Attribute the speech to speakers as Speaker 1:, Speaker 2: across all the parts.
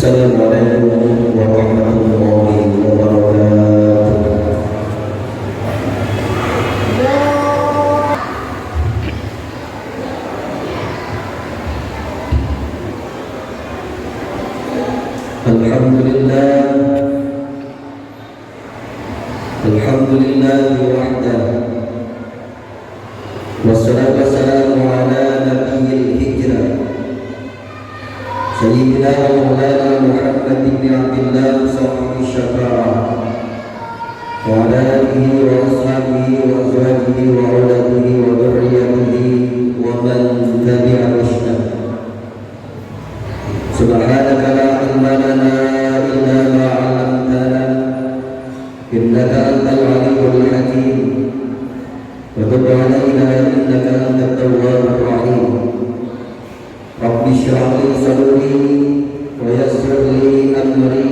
Speaker 1: Assalamualaikum warahmatullahi wabarakatuh. Alhamdulillah, alhamdulillah wahdah. Wassalatu wassalamu ala nabiyil hijrah Sayyidina wa maulana Muhammad bin Abdillah sahibi syafa'ah wa ala alihi wa ashabihi wa azwajihi wa auladihi wa dhurriyyatihi wa man tabi'a rushdah. Subhanaka la ilma lana illa ma 'allamtana innaka antal 'alimul hakim wa tub 'alaina innaka antat tawwabur rahim. Rabbi shrah li sadri wa yassir li amri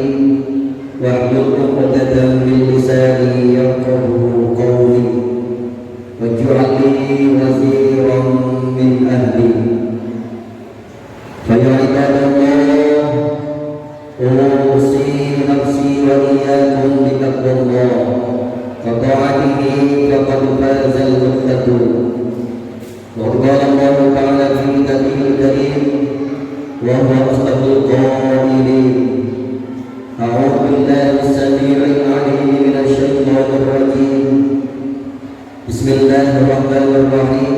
Speaker 1: wahlul 'uqdatam min lisani yafqahu qawli waj'al li waziran min ahli. Fa ya ibadallah, usi nafsi wa iyyakum bi taqwallah wa ta'atihi faqad fazal muttaqun. وقال الله تعالى في كتابه الكريم وهو أصدق القائلين أعوذ بالله السميع العليم من الشيطان الرجيم بسم الله الرحمن الرحيم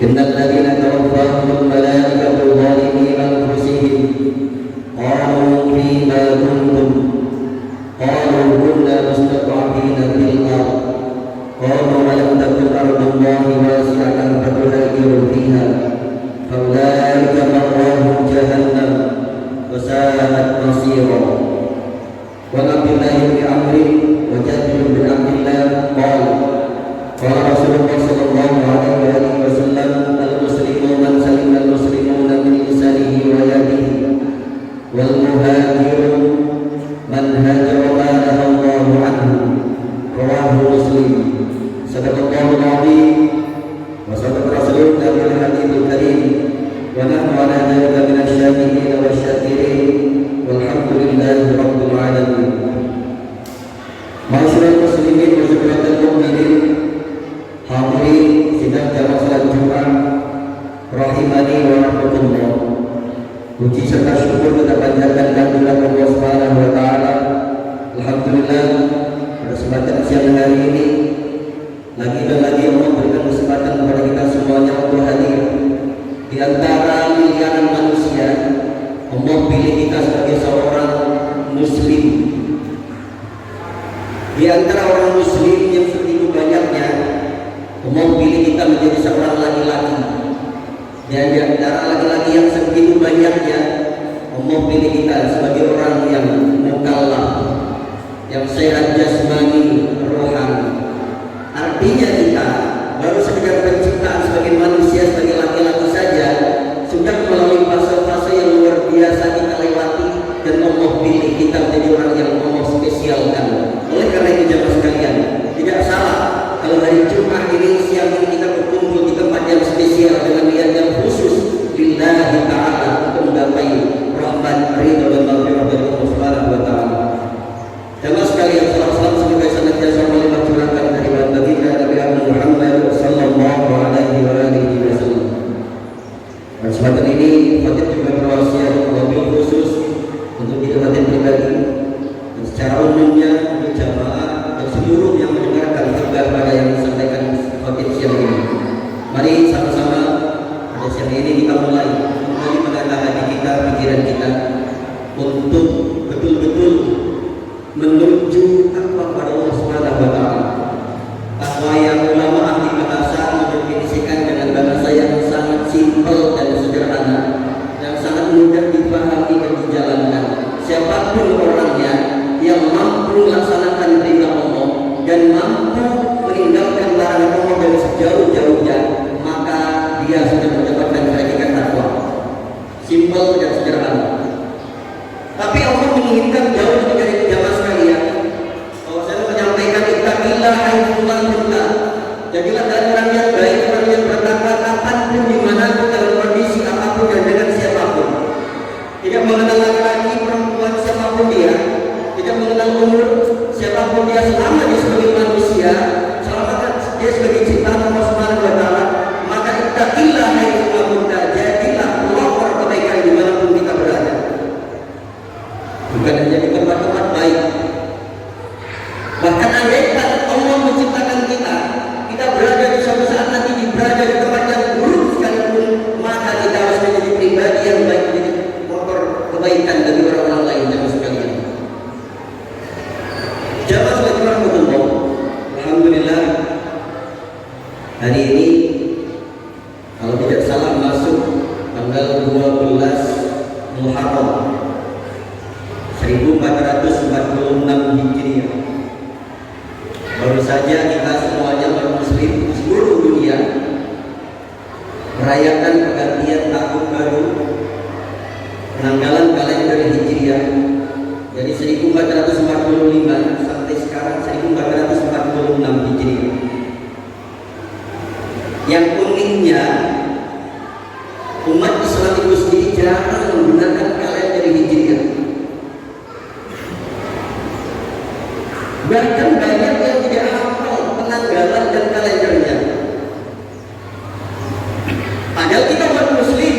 Speaker 1: إن الذين توفاهم الملائكة ظالمي أنفسهم قالوا فيما كنتم قالوا كنا مستضعفين في الأرض قالوا ولم تكن أرض الله واسعة فتهاجروا فيها فأولئك مأواهم جهنم وساءت مصيرا. وعن عبد الله بن عمرو وجابر بن عبد الله قال قال رسول الله صلى الله عليه وسلم المسلم من سلم المسلمون من لسانه ويده والمهاجر من هاجر ما نهى الله عنه رواه مسلم. Sadaqallahul azim wa sadaqa rasulul nabiyil karim wa nahnu ala dhalika minasy syahidin wasyakirin walhamdulillahi rabbil alamin. Ma'asyiral muslimin wa sahabatul mukminin, hadirin sidang jamaah salat Jumat rahimani wa rahmatullah. Puji serta syukur kita panjatkan kehadirat Allah Subhanahu wa taala. Alhamdulillah, pada kesempatan siang hari ini lagi dan lagi Allah berikan kesempatan kepada kita semuanya untuk hadir di antara miliaran manusia. Allah pilih kita sebagai seorang muslim. Di antara orang muslim yang segitu banyaknya, Allah pilih kita menjadi seorang laki-laki. Di antara laki-laki yang segitu banyaknya, Allah pilih kita sebagai orang yang mukallaf, yang sehat jasmani, rohani. Artinya kita baru sekedar penciptaan sebagai manusia, sebagai laki-laki saja, sudah melalui fase-fase yang luar biasa kita lewati, dan Allah pilih kita menjadi orang yang Allah spesialkan. Oleh karena itu jamaah sekalian, tidak salah kalau hari Jumat ini, siang ini kita berkumpul di tempat yang spesial dengan niat yang khusus lillahi ta'ala untuk menggapai rahmat, ridha dan maghfirah dari Allah Subhanahu wa taala. Jamaah sekalian, salam semoga senantiasa melimpah curahkan dari baginda Nabi Muhammad sallallahu alaihi wasallam. Pada kesempatan ini, khatib juga berwasiat wabil khusus untuk diri khatib pribadi dan secara umumnya untuk jamaah dan seluruh yang mendengarkan khutbah pada yang disampaikan khatib siang ini. Mari sama-sama pada siang ini kita mulai kembali menatah hati kita, pikiran kita untuk betul-betul menuju takwa kepada Allah Subhanahu wa taala. Takwa yang ulama ahli bahasa mendefinisikan dengan bahasa yang sangat simpel dan sederhana, yang sangat mudah dipahami dan dijalankan. Siapapun orangnya yang mampu melaksanakan perintah Allah dan mampu meninggalkan larangan Allah dari sejauh-jauhnya, maka dia sudah mendapatkan predikat takwa. Simpel dan sederhana. Tapi Allah menginginkan jauh lebih dari itu jamaah sekalian. Kalau saya menyampaikan ittaqillah haitsuman kunta, jadilah orang yang baik, orang yang bertakwa kapanpun, dimanapun, dalam kondisi apapun dan dengan siapapun. Muharram 1446 Hijriah. Baru saja kita semuanya bermuslim seluruh dunia merayakan pergantian tahun baru penanggalan kalender Hijriah dari 1445 sampai sekarang 1446 Hijriah. Yang uniknya umat Islam itu sendiri jarang menggunakan kalender Hijriah. Bahkan banyak yang tidak hafal penanggalan dan kalendernya. Padahal kita buat muslim,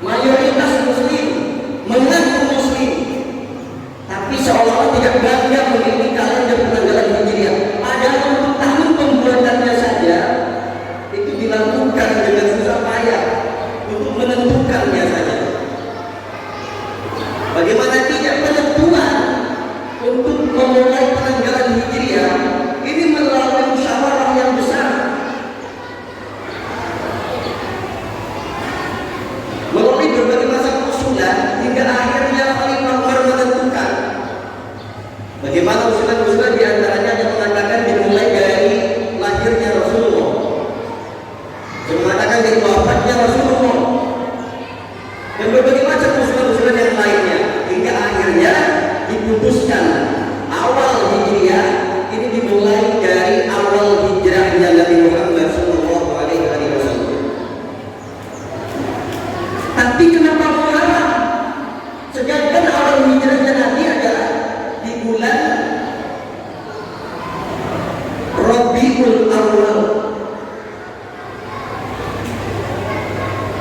Speaker 1: mayoritas muslim, mengaku muslim, tapi seolah-olah tidak bangga memiliki kalender penanggalan Hijriah. Padahal untuk tahun pembuatannya saja itu dilakukan dengan susah payah untuk menentukannya saja. Bagaimana tidak penentuan untuk memulai penanggalan Hijriah ini melalui musyawarah yang besar, melalui berbagai macam usulan, hingga akhirnya Khalifah Umar menentukan. Bagaimana usulan-usulan diantaranya yang mengatakan dimulai dari lahirnya Rasulullah, yang mengatakan dari wafatnya Rasulullah, dan berbagai macam usulan-usulan yang lainnya, hingga akhirnya diputuskan awal Hijriah ini dimulai dari awal hijrahnya Nabi Muhammad Sallallahu Alaihi Wasallam. Tapi kenapa Muharram? Sedangkan awal hijrahnya Nabi adalah di bulan Rabiul Awal.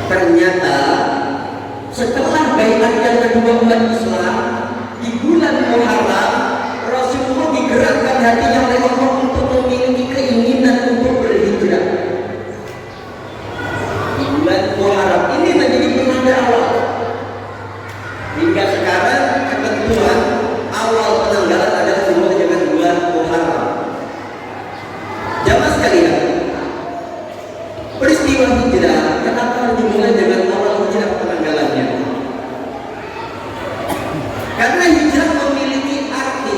Speaker 1: Ternyata setelah baiatnya kedua umat Islam di bulan Muharram, Rasulullah digerakkan hatinya oleh Allah untuk memiliki keinginan untuk berhijrah. Di bulan Muharram ini menjadi penanda awal. Hingga sekarang ketentuan awal penanggalan adalah dimulai dengan bulan Muharram. Jamaah sekalian, peristiwa hijrah kenapa dimulai dengan awal hijrah penanggalannya? Karena hijrah memiliki arti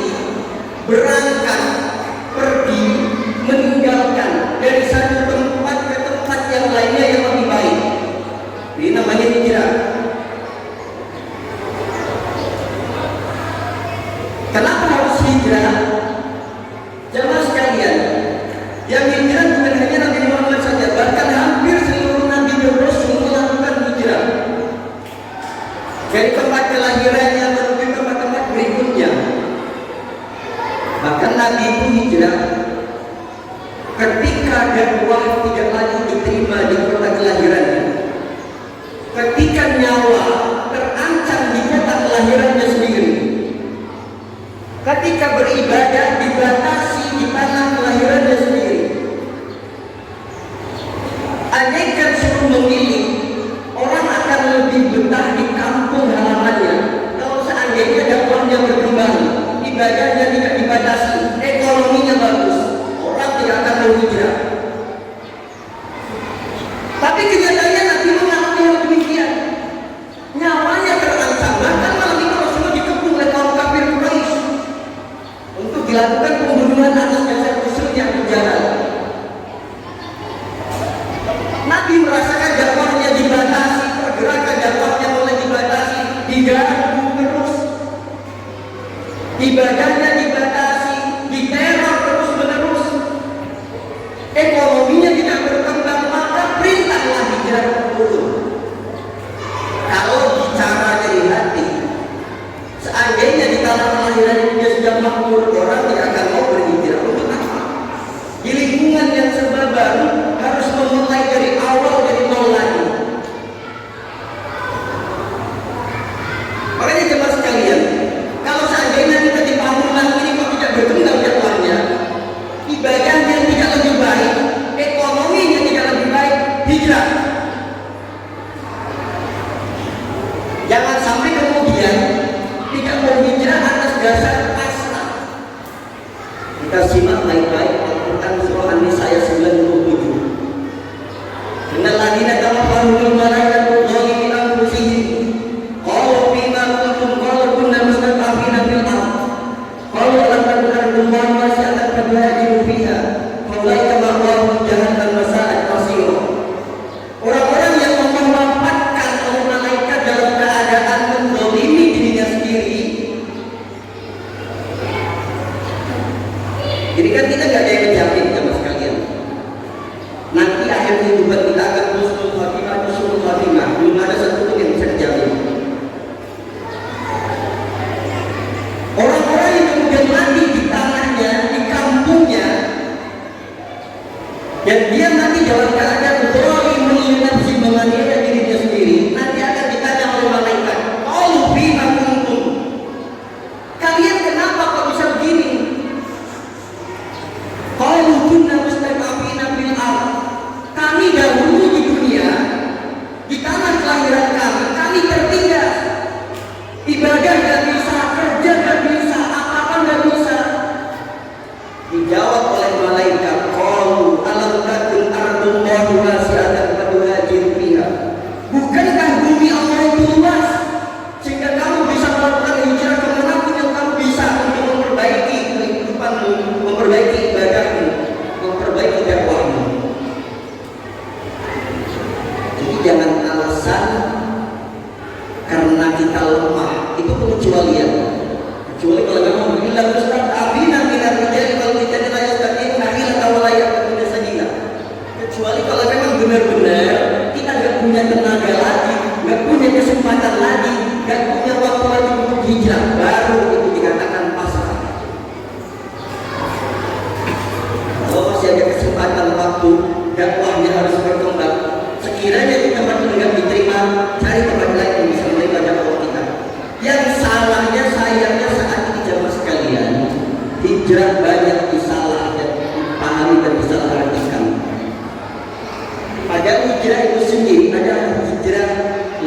Speaker 1: berangkat, pergi, meninggalkan dari satu tempat ke tempat yang lainnya yang lebih baik. Ini namanya hijrah. Kenapa harus hijrah? Jamaah sekalian, yang hijrah bukan hanya Nabi Muhammad saja, bahkan hampir seluruh Nabi dan Rasul melakukan hijrah dari tempat kelahirannya menuju tempat-tempat berikutnya. Bahkan Nabi itu hijrah ketika dakwah tidak lagi diterima di kota kelahirannya, ketika nyawa terancam di kota kelahirannya sendiri, ketika beribadah dibatasi di tanah kelahirannya sendiri. Andaikan suruh memilih, orang akan lebih betah di kampung halamannya kalau seandainya dakwahnya berkembang, ibadahnya tidak dibatasi, ekonominya bagus, orang tidak akan berhijrah. Tapi kenyataannya Nabi mengalami hal demikian. Nyawanya terancam, bahkan malam itu Rasulullah dikepung oleh kaum kafir Quraisy untuk dilakukan pembunuhan atas dasar usulnya di jalan. Nabi merasakan dakwahnya dibatasi, pergerakan dakwahnya mulai dibatasi, diganggu terus, ibadahnya dibatasi, diteror terus menerus, ekonominya tidak berkembang, maka perintahlah hijrah turun. Kalau bicara dari hati, seandainya di tanah kelahiran dia sudah makmur, orang tidak akan mau berhijrah. Untuk apa? Di lingkungan yang serba baru harus memulai dari awal, dari nol lagi. Makanya jemaah sekalian, kalau seandainya kita di Pamulang ini kok tidak berkembang dakwahnya, ibadahnya tidak lebih baik, ekonominya tidak lebih baik, hijrah. Jangan sampai kemudian tidak mau hijrah atas dasar pasrah. Kita simak baik-baik Al-Quran surah An-Nisa ayat 97. Innal ladzina tawaffahumul malaikatu zalimi anfusihim qalu alasan karena kita lemah, itu pengecualian. Kecuali kalau memang bilang Ustaz, abina bila rijal kalau kita layak tadi nahil atau layak punya saja. Kecuali kalau memang benar-benar kita nggak punya tenaga lagi, nggak punya kesempatan lagi, nggak punya waktu lagi untuk hijrah, baru itu dikatakan pasrah. Kalau masih ada kesempatan waktu, dakwahnya harus berkembang. Sekiranya kita masih nggak diterima, cari tempat lain yang bisa menerima dakwah kita. Yang salahnya sayangnya saat ini jamaah sekalian, hijrah banyak disalah dan dipahami dan disalahartikan. Pada hijrah itu sendiri ada hijrah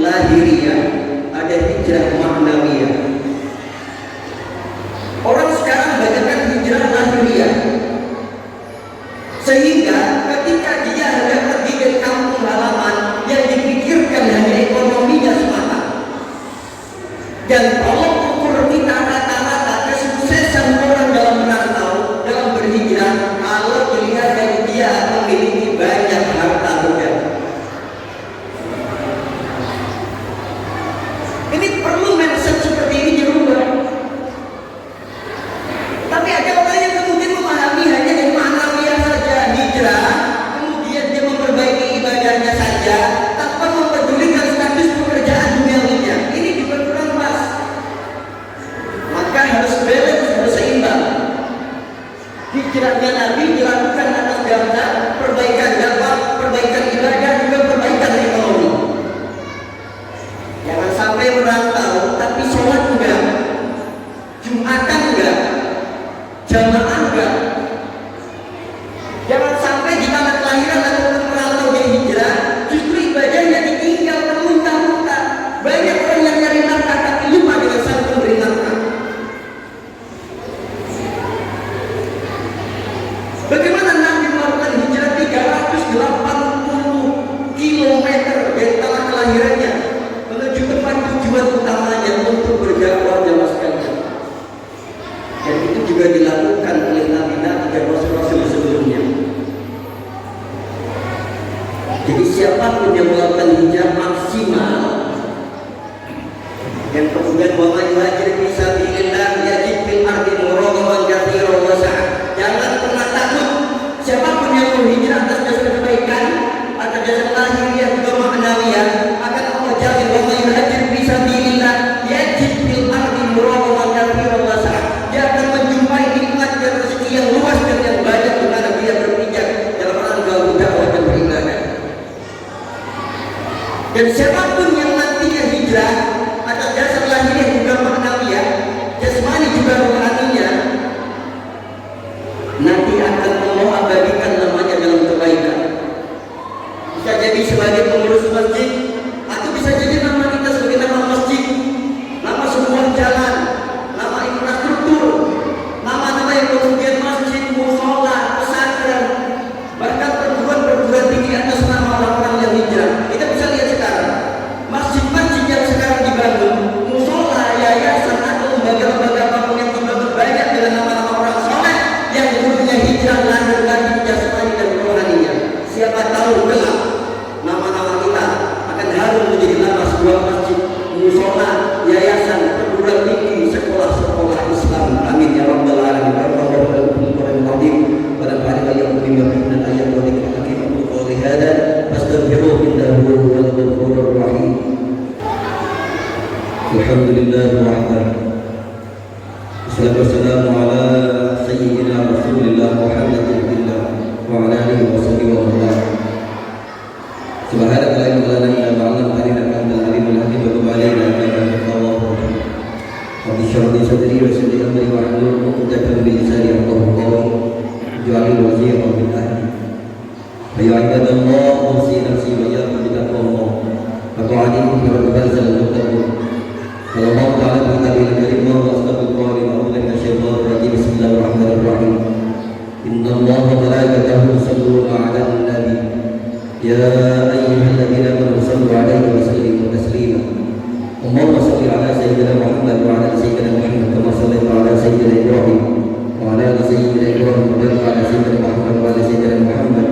Speaker 1: lahiriah, ada hijrah maknawiyah. Orang sekarang banyakkan hijrah lahiriah, sehingga ketika dia hendak pergi dari kampung halaman, yang dipikirkan hanya ekonominya semata. Dan kalau ukur kita rata-rata kesuksesan orang dalam merantau, dalam berhijrah, kalau dilihat dari dia memiliki banyak harta benda. Ini perlu mindset seperti ini dirubah. Tapi ada orang yang kemudian memahami hanya dari maknawiyah saja, hijrah, kemudian dia memperbaiki ibadahnya saja tanpa mempedulikan status pekerjaan duniawinya. Ini diperkurang pas. Maka harus balance, harus seimbang. Hijrahnya Nabi dilakukan atas dasar perbaikan dakwah, perbaikan ibadah, juga perbaikan ekonomi. Jangan sampai merantau tapi sholat enggak, Jumatan enggak, jamaah enggak. Jangan sampai di tanah kelahiran atau merantau dia hijrah, justru ibadahnya ditinggal termuntah-muntah. Banyak orang yang nyari nafkah tapi lupa dengan sang pemberi nafkah. Bagaimana Nabi melakukan hijrah 380 km dari tanah kelahirannya menuju tempat tujuan utamanya untuk berdakwah jamaah sekalian. Dan itu juga dilakukan oleh Nabi-Nabi dan Rasul-Rasul sebelumnya. Jadi siapapun yang melakukan hijrah maksimal dan kemudian wa man yuhajir fi sabilillah yajid fil ardi muragaman katsiran wa sa'ah. Jangan pernah takut. Siapapun yang berhijrah atas dasar kebaikan, atas dasar lahiriah juga maknawiyah, akan Allah jamin wa man yuhajir fi sabilillah yajid fil ardi muragaman katsiran wa sa'ah. Dia akan menjumpai nikmat dan rezeki yang luas dan yang banyak di mana dia berpijak dalam rangka dakwah dan beribadah. Dan siapapun yang nantinya hijrah atas dasar lahiriah juga maknawiyah, jasmani juga rohaninya, nanti akan Allah abadikan namanya dalam kebaikan. Bisa jadi sebagai pengurus masjid, atau bisa jadi nama kita sebagai nama masjid, nama sebuah jalan, nama infrastruktur, nama-nama yang kemudian masjid, mushola, pesantren, bahkan perguruan tinggi atas nama orang-orang yang hijrah. Kita bisa lihat sekarang masjid-masjid yang sekarang dibangun, mushola, yayasan atau lembaga-lembaga apapun yang dibangun banyak dengan nama-nama orang soleh yang dulunya hijrah lahir lagi jasmani dan rohaninya. Siapa tahu kelak nama-nama kita akan harum menjadi nama sebuah masjid, mushola, yayasan, perguruan tinggi, sekolah-sekolah Islam. Amin ya rabbal alamin. Pada hari yang kelima dan ayat 23 untuk qouli hada fastaghfiruhu innahu huwal ghafurur rahim. Alhamdulillah wahdahu. Wassalatu wassalamu ala sayyidina Rasulillah Muhammadin billah wa ala alihi wa sahbihi wa man Subhanaka la ilma lana illa ma 'allamtana innaka antal alimul hakim wa tub 'alaina innaka antat tawwabur rahim. Rabbi shrah li sadri wa yassir li amri wa hlul 'uqdatam min lisani yafqahu qawli. Waj'al waziran min ahli. Ya ibadallah, usi nafsi wa iyyakum bittaqwallah. Wa ta'alim wa bazal muttaqin. Kalau mau ta'ala bi tabil karim wa astagfirullah wa a'udzu billahi minasyaitonir rajim. Bismillahirrahmanirrahim. Innallaha wa malaikatahu yusholluna 'alan nabi. Ya ayyuhalladzina amanu shallu 'alaihi wa sallimu taslima. Allahumma shalli 'ala sayyidina Muhammad wa 'ala sayyidina Muhammad kama shallaita 'ala sayyidina Ibrahim wa 'ala sayyidina Ibrahim wa 'ala sayyidina Muhammad wa 'ala sayyidina Muhammad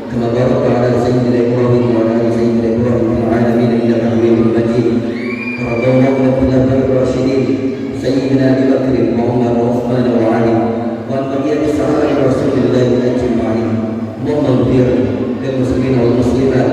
Speaker 1: kama barakta 'ala sayyidina Ibrahim wa 'ala sayyidina Ibrahim fil 'alamin innaka سيدنا أبي بكر وعمر وعثمان وعلي وعن بقية صحابة رسول الله أجمعين. اللهم اغفر للمسلمين والمسلمات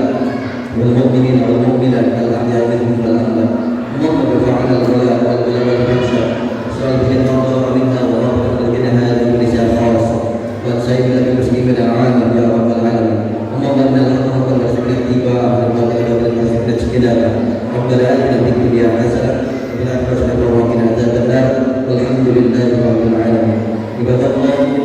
Speaker 1: والمؤمنين والمؤمنات الأحياء منهم والأموات. اللهم ارفع عنا الغلاء والبلاء والفحشاء وسائر المرضى منها ورحمة بنا هذه النساء خاصة وسائر المسلمين عامة يا رب العالمين. اللهم إنا نسألك وارزقنا اتباعه وتقبل وارزقنا اجتنابه. ربنا آتنا في الدنيا حسنة وفي الآخرة حسنة وقنا عذاب النار والحمد لله رب العالمين. عباد الله